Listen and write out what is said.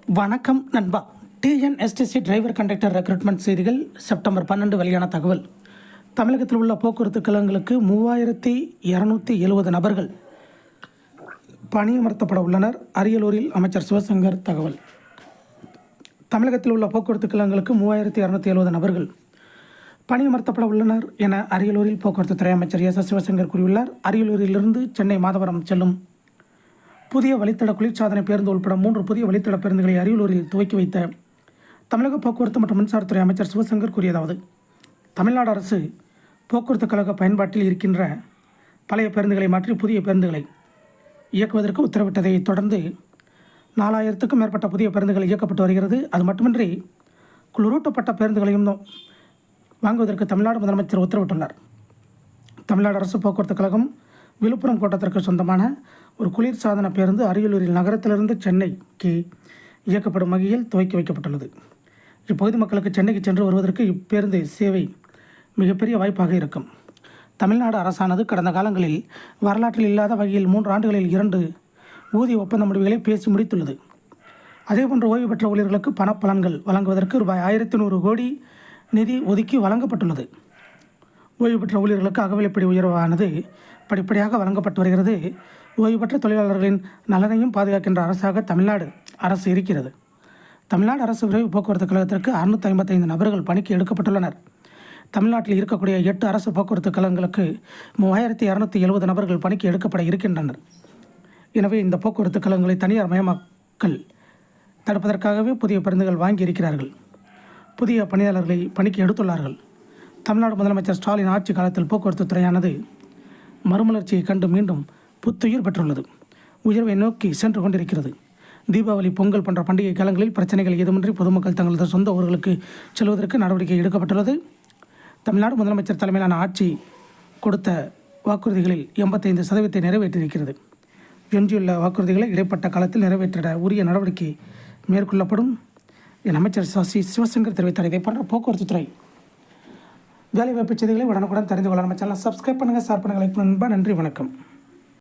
வணக்கம் நண்பா. TNSTC driver conductor recruitment செய்திகள் செப்டம்பர் 12 வெளியான தகவல். தமிழகத்தில் உள்ள போக்குவரத்து கழகங்களுக்கு 3270 நபர்கள் பணியமர்த்தப்பட உள்ளனர். அரியலூரில் அமைச்சர் சிவசங்கர் தகவல். தமிழகத்தில் உள்ள போக்குவரத்து கழகங்களுக்கு 3270 நபர்கள் பணியமர்த்தப்பட உள்ளனர் என அரியலூரில் போக்குவரத்து துறை அமைச்சர் எஸ் சிவசங்கர் கூறியுள்ளார். அரியலூரிலிருந்து சென்னை மாதவரம் செல்லும் புதிய வழித்தட குளிர்சாதன பேருந்து உட்பட 3 புதிய வழித்தட பேருந்துகளை அரியலூரில் துவக்கி வைத்த தமிழக போக்குவரத்து மற்றும் மின்சாரத்துறை அமைச்சர் சிவசங்கர் கூறியதாவது: தமிழ்நாடு அரசு போக்குவரத்து கழக பயன்பாட்டில் இருக்கின்ற பழைய பேருந்துகளை மாற்றி புதிய பேருந்துகளை இயக்குவதற்கு உத்தரவிட்டதை தொடர்ந்து 4000க்கும் மேற்பட்ட புதிய பேருந்துகள் இயக்கப்பட்டு வருகிறது. அது மட்டுமின்றி குளிரூட்டப்பட்ட பேருந்துகளையும் வாங்குவதற்கு தமிழ்நாடு முதலமைச்சர் உத்தரவிட்டுள்ளார். தமிழ்நாடு அரசு போக்குவரத்து கழகம் விழுப்புரம் கோட்டத்திற்கு சொந்தமான ஒரு குளிர்சாதன பேருந்து அரியலூரில் நகரத்திலிருந்து சென்னைக்கு இயக்கப்படும் வகையில் துவக்கி வைக்கப்பட்டுள்ளது. இப்பகுதி மக்களுக்கு சென்னைக்கு சென்று வருவதற்கு இப்பேருந்து சேவை மிகப்பெரிய வாய்ப்பாக இருக்கும். தமிழ்நாடு அரசானது கடந்த காலங்களில் வரலாற்றில் இல்லாத வகையில் 3 ஆண்டுகளில் 2 ஊதிய ஒப்பந்த முடிவுகளை பேசி முடித்துள்ளது. அதேபோன்று ஓய்வு பெற்ற ஊழியர்களுக்கு பணப்பலன்கள் வழங்குவதற்கு ரூபாய் 1100 கோடி நிதி ஒதுக்கி வழங்கப்பட்டுள்ளது. ஓய்வு பெற்ற ஊழியர்களுக்கு அகவிலைப்படி உயர்வானது படிப்படியாக வழங்கப்பட்டு வருகிறது. ஓய்வு பெற்ற தொழிலாளர்களின் நலனையும் பாதுகாக்கின்ற அரசாக தமிழ்நாடு அரசு இருக்கிறது. தமிழ்நாடு அரசு விரைவு போக்குவரத்து கழகத்திற்கு 655 நபர்கள் பணிக்கு எடுக்கப்பட்டுள்ளனர். தமிழ்நாட்டில் இருக்கக்கூடிய 8 அரசு போக்குவரத்து கழகங்களுக்கு 3270 நபர்கள் பணிக்கு எடுக்கப்பட இருக்கின்றனர். எனவே இந்த போக்குவரத்து கழகங்களை தனியார் மயமாக்கல் தடுப்பதற்காகவே புதிய பேருந்துகள் வாங்கி இருக்கிறார்கள். புதிய பணியாளர்களை பணிக்கு எடுத்துள்ளார்கள். தமிழ்நாடு முதலமைச்சர் ஸ்டாலின் ஆட்சி காலத்தில் போக்குவரத்து துறையானது மறுமலர்ச்சியை கண்டு மீண்டும் புத்துயிர் பெற்றுள்ளது. உயர்வை நோக்கி சென்று கொண்டிருக்கிறது. தீபாவளி, பொங்கல் போன்ற பண்டிகை காலங்களில் பிரச்சனைகள் ஏதுமின்றி பொதுமக்கள் தங்களது சொந்த ஊர்களுக்கு செல்வதற்கு நடவடிக்கை எடுக்கப்பட்டுள்ளது. தமிழ்நாடு முதலமைச்சர் தலைமையிலான ஆட்சி கொடுத்த வாக்குறுதிகளில் 85% நிறைவேற்றியிருக்கிறது. எஞ்சியுள்ள வாக்குறுதிகளை இடைப்பட்ட காலத்தில் நிறைவேற்றிட உரிய நடவடிக்கை மேற்கொள்ளப்படும் என அமைச்சர் சிவசங்கர் தெரிவித்தார். இதை போன்ற போக்குவரத்து துறை வேலைவாய்ப்பு செய்திகளை உடனுக்குடன் தெரிந்து கொள்ள நம்ம சேனலை சப்ஸ்கிரைப் பண்ணுங்கள், ஷேர் பண்ணுங்கள், லைக் பண்ணுங்கள். நன்றி, வணக்கம்.